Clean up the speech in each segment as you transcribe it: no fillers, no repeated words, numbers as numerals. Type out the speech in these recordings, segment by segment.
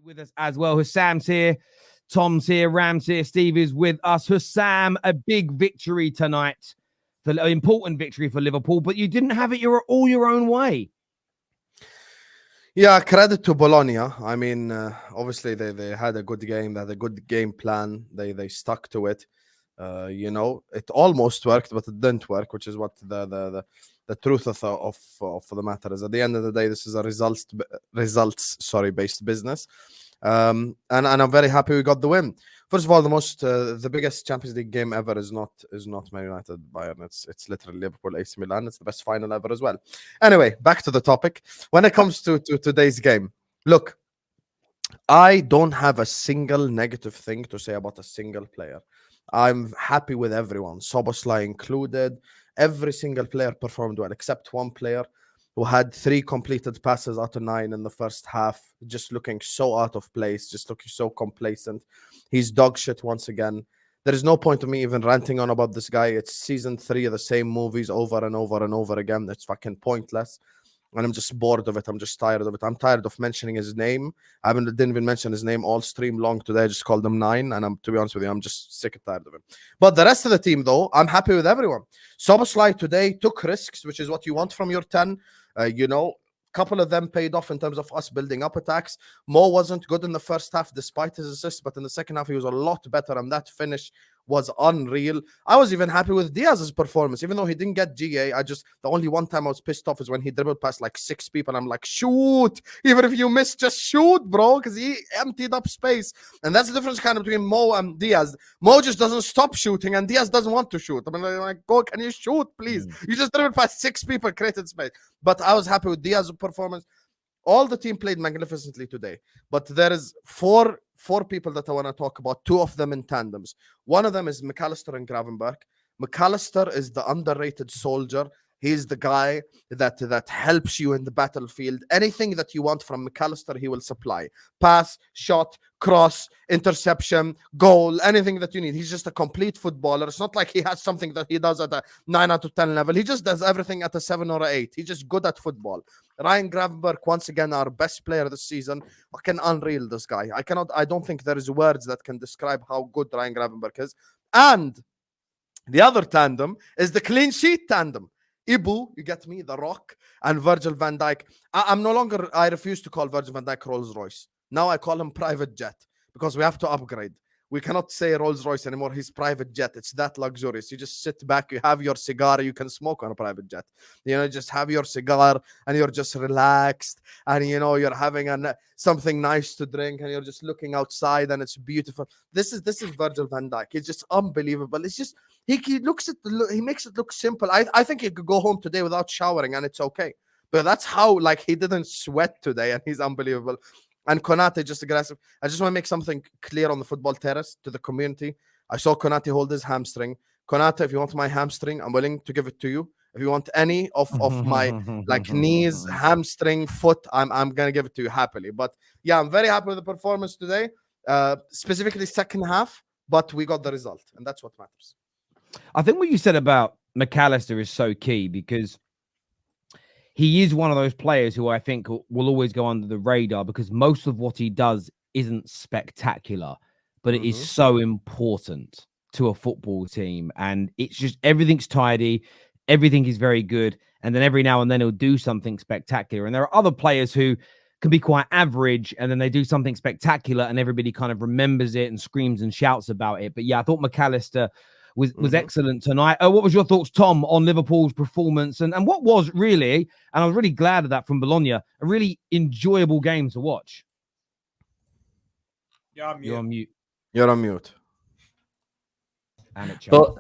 with us as well. Hassam's here, Tom's here, Ram's here, Steve is with us. Hassam, a big victory tonight, an important victory for Liverpool, but you didn't have it all your own way. Yeah, credit to Bologna. I mean, obviously they had a good game. They had a good game plan. They stuck to it. It almost worked, but it didn't work, which is what the truth of the matter is. At the end of the day, this is a results based business. And I'm very happy we got the win. First of all, the biggest Champions League game ever is not Man United Bayern. It's literally Liverpool AC Milan. It's the best final ever as well. Anyway, back to the topic. When it comes to today's game, look, I don't have a single negative thing to say about a single player. I'm happy with everyone, Szoboszlai included. Every single player performed well, except one player who had 3 completed passes out of 9 in the first half, just looking so out of place, just looking so complacent. He's dog shit once again. There is no point of me even ranting on about this guy. It's season 3 of the same movies over and over and over again. It's fucking pointless. And I'm just bored of it. I'm just tired of it. I'm tired of mentioning his name. Didn't even mention his name all stream long today. I just called him 9. And to be honest with you, I'm just sick and tired of him. But the rest of the team, though, I'm happy with everyone. Szoboszlai today took risks, which is what you want from your 10. Couple of them paid off in terms of us building up attacks. Mo wasn't good in the first half despite his assists, but in the second half he was a lot better, and that finish was unreal. I was even happy with Diaz's performance, even though he didn't get GA. The only one time I was pissed off is when he dribbled past like 6 people. I'm like, shoot! Even if you miss, just shoot, bro, because he emptied up space. And that's the difference kind of between Mo and Diaz. Mo just doesn't stop shooting, and Diaz doesn't want to shoot. I mean, like, go, can you shoot, please? You just dribbled past 6 people, created space. But I was happy with Diaz's performance. All the team played magnificently today, but there is four people that I want to talk about, 2 of them in tandems. One of them is McAllister and Gravenberch. McAllister is the underrated soldier. He's the guy that helps you in the battlefield. Anything that you want from McAllister, he will supply. Pass, shot, cross, interception, goal, anything that you need. He's just a complete footballer. It's not like he has something that he does at a 9 out of 10 level. He just does everything at a 7 or 8. He's just good at football. Ryan Gravenberch, once again, our best player this season. Fucking unreal, this guy. I don't think there is words that can describe how good Ryan Gravenberch is. And the other tandem is the clean sheet tandem. Ibu, you get me, The Rock, and Virgil van Dijk. I refuse to call Virgil van Dijk Rolls Royce. Now I call him private jet because we have to upgrade. We cannot say Rolls Royce anymore. He's private jet. It's that luxurious. You just sit back, you have your cigar, you can smoke on a private jet. Just have your cigar and you're just relaxed and, you're having something nice to drink and you're just looking outside and it's beautiful. This is Virgil van Dijk. He's just unbelievable. It's just, he makes it look simple. I think he could go home today without showering and it's okay. But that's how, he didn't sweat today and he's unbelievable. And Konate, just aggressive. I just want to make something clear on the football terrace to the community. I saw Konate hold his hamstring. Konate, if you want my hamstring, I'm willing to give it to you. If you want any of my knees, hamstring, foot, I'm going to give it to you happily. But yeah, I'm very happy with the performance today, specifically second half, but we got the result, and that's what matters. I think what you said about McAllister is so key because he is one of those players who I think will always go under the radar because most of what he does isn't spectacular, but it is so important to a football team. And it's just everything's tidy. Everything is very good. And then every now and then he'll do something spectacular. And there are other players who can be quite average and then they do something spectacular and everybody kind of remembers it and screams and shouts about it. But yeah, I thought McAllister was excellent tonight. What was your thoughts, Tom, on Liverpool's performance and what was really, and I was really glad of that from Bologna, a really enjoyable game to watch? You're on mute. You're on mute. But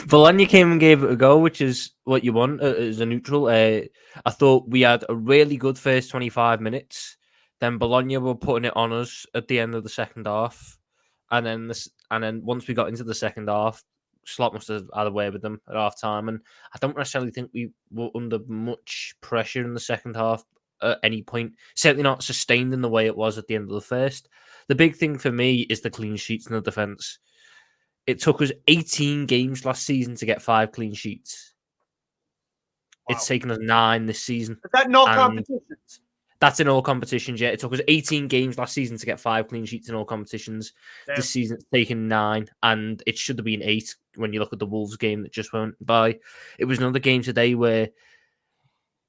Bologna came and gave it a go, which is what you want as a neutral. I thought we had a really good first 25 minutes. Then Bologna were putting it on us at the end of the second half. And then once we got into the second half, Slot must have had a way with them at half time. And I don't necessarily think we were under much pressure in the second half at any point. Certainly not sustained in the way it was at the end of the first. The big thing for me is the clean sheets in the defence. It took us 18 games last season to get 5 clean sheets. Wow. It's taken us 9 this season. Is that not competitions? That's in all competitions. Yeah, it took us 18 games last season to get 5 clean sheets in all competitions. Damn. This season it's taken 9, and it should have been 8 when you look at the Wolves game that just went by. It was another game today where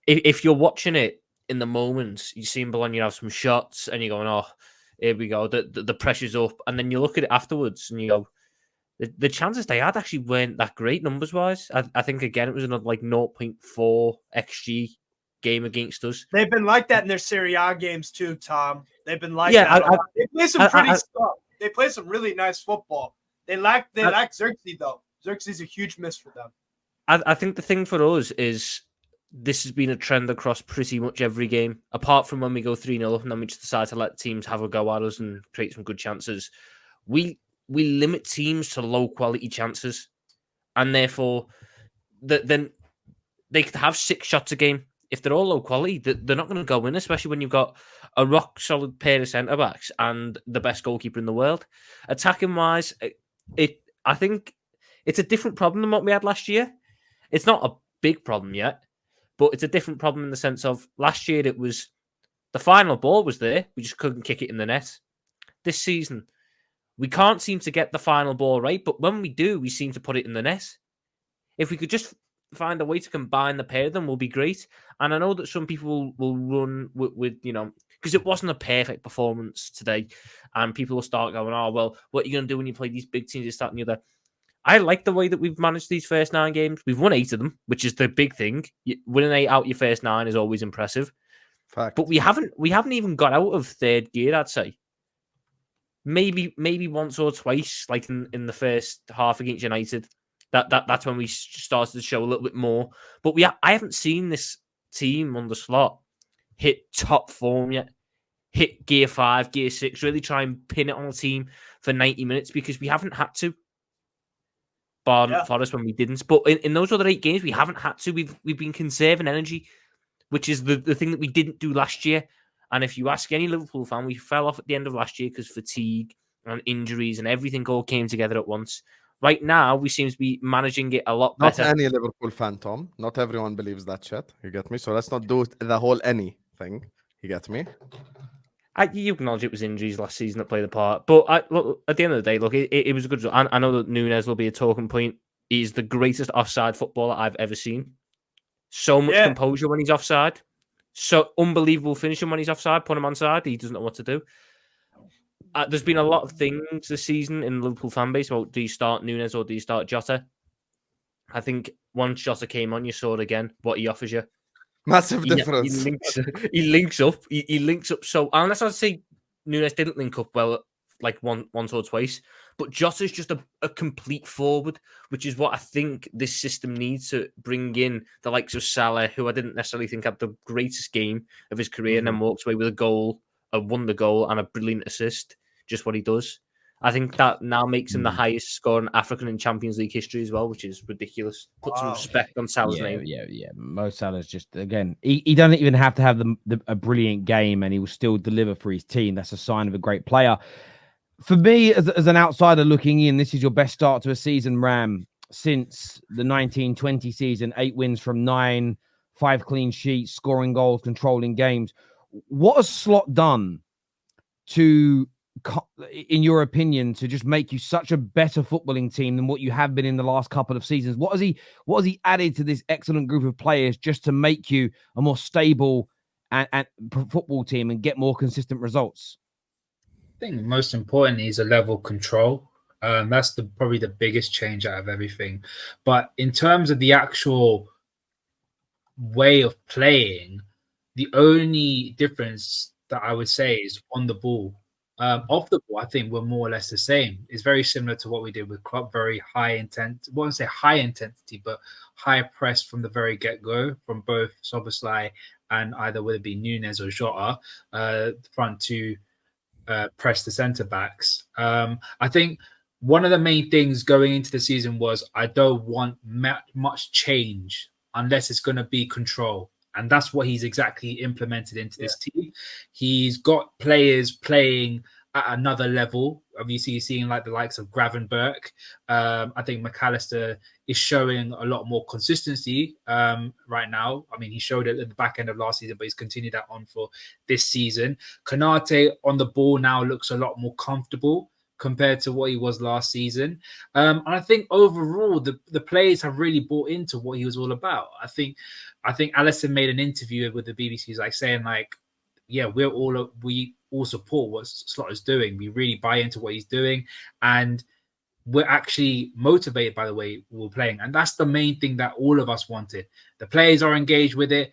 if you're watching it in the moment, you see Bologna have some shots, and you're going, "Oh, here we go." The pressure's up, and then you look at it afterwards, and you go, "The chances they had actually weren't that great numbers wise." I think again it was another like 0.4 xG game against us. They've been like that in their Serie A games too, Tom. They've been like Yeah, that. They play some pretty stuff. They play some really nice football. They lack Xerxes though. Xerxes is a huge miss for them. I think the thing for us is this has been a trend across pretty much every game, apart from when we go 3-0 up and then we just decide to let teams have a go at us and create some good chances. We limit teams to low quality chances, and therefore then they could have 6 shots a game. If they're all low quality, they're not going to go in, especially when you've got a rock solid pair of centre backs and the best goalkeeper in the world. Attacking wise, I think it's a different problem than what we had last year. It's not a big problem yet, but it's a different problem in the sense of last year it was the final ball was there, we just couldn't kick it in the net. This season, we can't seem to get the final ball right, but when we do, we seem to put it in the net. If we could just find a way to combine the pair of them, will be great. And I know that some people will run with because it wasn't a perfect performance today, and people will start going, "Oh, well, what are you going to do when you play these big teams?" This, that, and the other. I like the way that we've managed these first 9 games. We've won 8 of them, which is the big thing. Winning 8 out your first 9 is always impressive. Fact. But we haven't even got out of third gear, I'd say. Maybe once or twice, like in the first half against United. That's when we started to show a little bit more. But I haven't seen this team on the slot hit top form yet. Hit gear 5, gear 6, really try and pin it on a team for 90 minutes because we haven't had to. For us when we didn't. But in those other 8 games, we haven't had to. We've been conserving energy, which is the thing that we didn't do last year. And if you ask any Liverpool fan, we fell off at the end of last year because fatigue and injuries and everything all came together at once. Right now, we seem to be managing it a lot better. Not any Liverpool fan, Tom. Not everyone believes that shit. You get me? So let's not do the whole any thing. You get me? You acknowledge it was injuries last season that played a part. But look, at the end of the day, look, it was a good result. I know that Nunez will be a talking point. He's the greatest offside footballer I've ever seen. So much composure when he's offside. So unbelievable finishing when he's offside. Put him onside. He doesn't know what to do. There's been a lot of things this season in the Liverpool fan base about do you start Nunez or do you start Jota? I think once Jota came on, you saw it again, what he offers you. Massive difference. He links up. He links up. So unless I'd say Nunez didn't link up well, like once or twice, but Jota's just a complete forward, which is what I think this system needs to bring in the likes of Salah, who I didn't necessarily think had the greatest game of his career, and then walks away with a goal, a wonder goal, and a brilliant assist. Just what he does. I think that now makes him the highest scoring African in Champions League history as well, which is ridiculous. Put some respect on Salah's name. Yeah. Mo Salah's just, again, he doesn't even have to have a brilliant game and he will still deliver for his team. That's a sign of a great player. For me, as an outsider looking in, this is your best start to a season, Ram, since the 1920 season. 8 wins from 9, 5 clean sheets, scoring goals, controlling games. What has Slot done to, in your opinion, to just make you such a better footballing team than what you have been in the last couple of seasons? What has he added to this excellent group of players just to make you a more stable and football team and get more consistent results? I think most importantly is a level of control. That's probably the biggest change out of everything. But in terms of the actual way of playing, the only difference that I would say is on the ball. Off the ball, I think we're more or less the same. It's very similar to what we did with Klopp. Very high intent. I won't say high intensity, but high press from the very get-go from both Szoboszlai and either whether it be Nunez or Jota, front to press the centre backs. I think one of the main things going into the season was I don't want much change unless it's going to be control. And that's what he's exactly implemented into this team. He's got players playing at another level. Obviously, you're seeing like the likes of Gravenberch. I think McAllister is showing a lot more consistency right now. I mean, he showed it at the back end of last season, but he's continued that on for this season. Konate on the ball now looks a lot more comfortable compared to what he was last season. And I think overall, the players have really bought into what he was all about. I think Allison made an interview with the BBC, like saying like, yeah, we all support what Slot is doing. We really buy into what he's doing, and we're actually motivated by the way we're playing. And that's the main thing that all of us wanted. The players are engaged with it.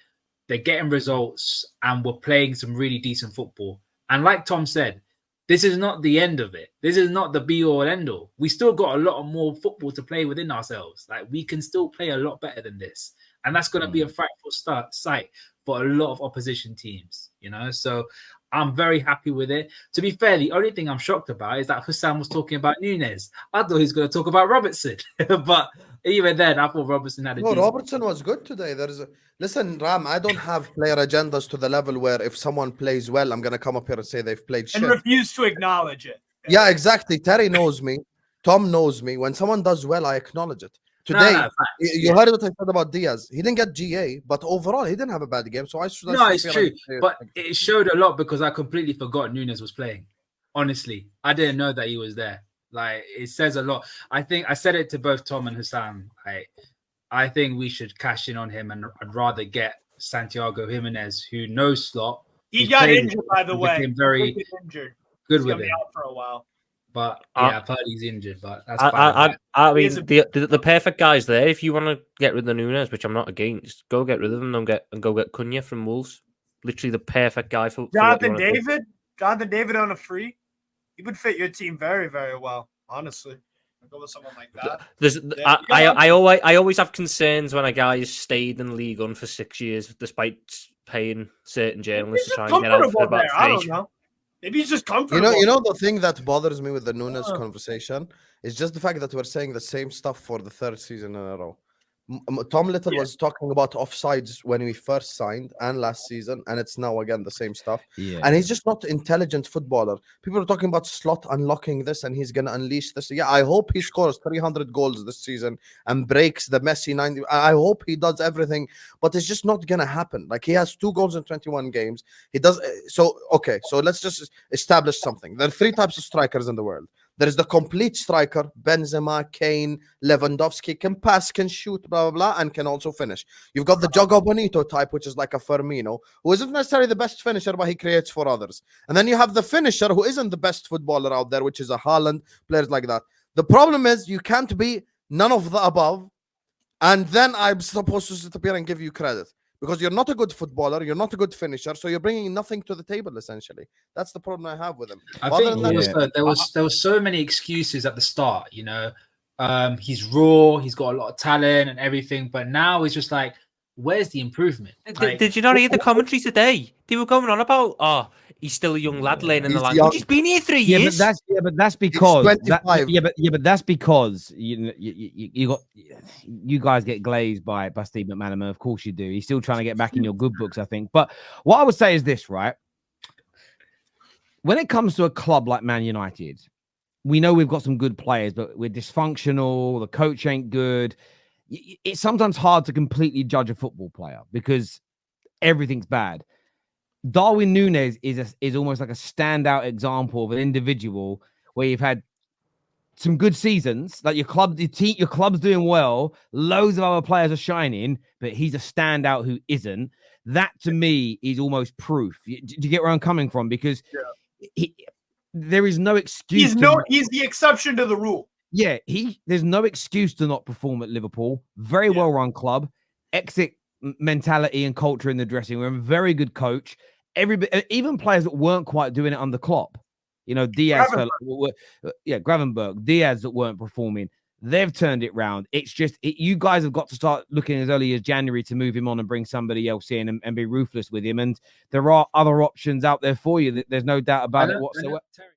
They're getting results, and we're playing some really decent football. And like Tom said, this is not the end of it. This is not the be all end all. We still got a lot of more football to play within ourselves. Like, we can still play a lot better than this. And that's going to be a frightful sight for a lot of opposition teams, you know? So I'm very happy with it. To be fair, the only thing I'm shocked about is that Hussein was talking about Nunez. I thought he was going to talk about Robertson. But even then, I thought Robertson had a decent... Robertson was good today. Listen, Ram, I don't have player agendas to the level where if someone plays well, I'm going to come up here and say they've played shit. And refuse to acknowledge it. Yeah, exactly. Terry knows me. Tom knows me. When someone does well, I acknowledge it. Today, you heard what I said about Diaz. He didn't get GA, but overall, he didn't have a bad game. So it's true. But it showed a lot because I completely forgot Nunez was playing. Honestly, I didn't know that he was there. Like, it says a lot. I think I said it to both Tom and Hassan. I think we should cash in on him, and I'd rather get Santiago Jimenez, who knows Slot. He got injured, by the way. Became very injured. Good with him. Out for a while. But yeah, I've heard he's injured. But that's I mean, the perfect guy's there. If you want to get rid of Nunez, which I'm not against, go get rid of him and go get Cunha from Wolves. Literally the perfect guy for Jonathan David. Jonathan David on a free. He would fit your team very, very well. Honestly, I'd go with someone like that. I always have concerns when a guy has stayed in the league on for 6 years, despite paying certain journalists to try and get out for about 3. I don't know. Maybe he's just comfortable. You know the thing that bothers me with the Nunez conversation is just the fact that we're saying the same stuff for the 3rd season in a row. Tom Little was talking about offsides when we first signed and last season, and it's now again the same stuff. And he's just not an intelligent footballer. People are talking about Slot unlocking this and he's going to unleash this. Yeah, I hope he scores 300 goals this season and breaks the Messi 90. I hope he does everything, but it's just not going to happen. Like, he has 2 goals in 21 games. He does. So let's just establish something. There are 3 types of strikers in the world. There is the complete striker, Benzema, Kane, Lewandowski, can pass, can shoot, blah, blah, blah, and can also finish. You've got the Jogo Bonito type, which is like a Firmino, who isn't necessarily the best finisher, but he creates for others. And then you have the finisher, who isn't the best footballer out there, which is a Haaland, players like that. The problem is you can't be none of the above, and then I'm supposed to sit up here and give you credit. Because you're not a good footballer, you're not a good finisher, so you're bringing nothing to the table. Essentially, that's the problem I have with him. I think there was so many excuses at the start. You know, he's raw, he's got a lot of talent and everything, but now it's just like, where's the improvement? Did you not hear the commentary today? They were going on about, he's still a young lad learning the language. He's been here 3 years. But that's because that's because you guys get glazed by Steve McManaman. Of course you do. He's still trying to get back in your good books, I think. But what I would say is this, right? When it comes to a club like Man United, we know we've got some good players, but we're dysfunctional. The coach ain't good. It's sometimes hard to completely judge a football player because everything's bad. Darwin Nunez is almost like a standout example of an individual where you've had some good seasons, like your club's doing well, loads of other players are shining, but he's a standout who isn't. That to me is almost proof. Do you get where I'm coming from? Because there is no excuse. He's the exception to the rule. Yeah, there's no excuse to not perform at Liverpool. Very well-run club, exit mentality and culture in the dressing room. Very good coach. Even players that weren't quite doing it under Klopp. You know, Gravenberch, Diaz that weren't performing. They've turned it round. It's just you guys have got to start looking as early as January to move him on and bring somebody else in and be ruthless with him. And there are other options out there for you. There's no doubt about it whatsoever.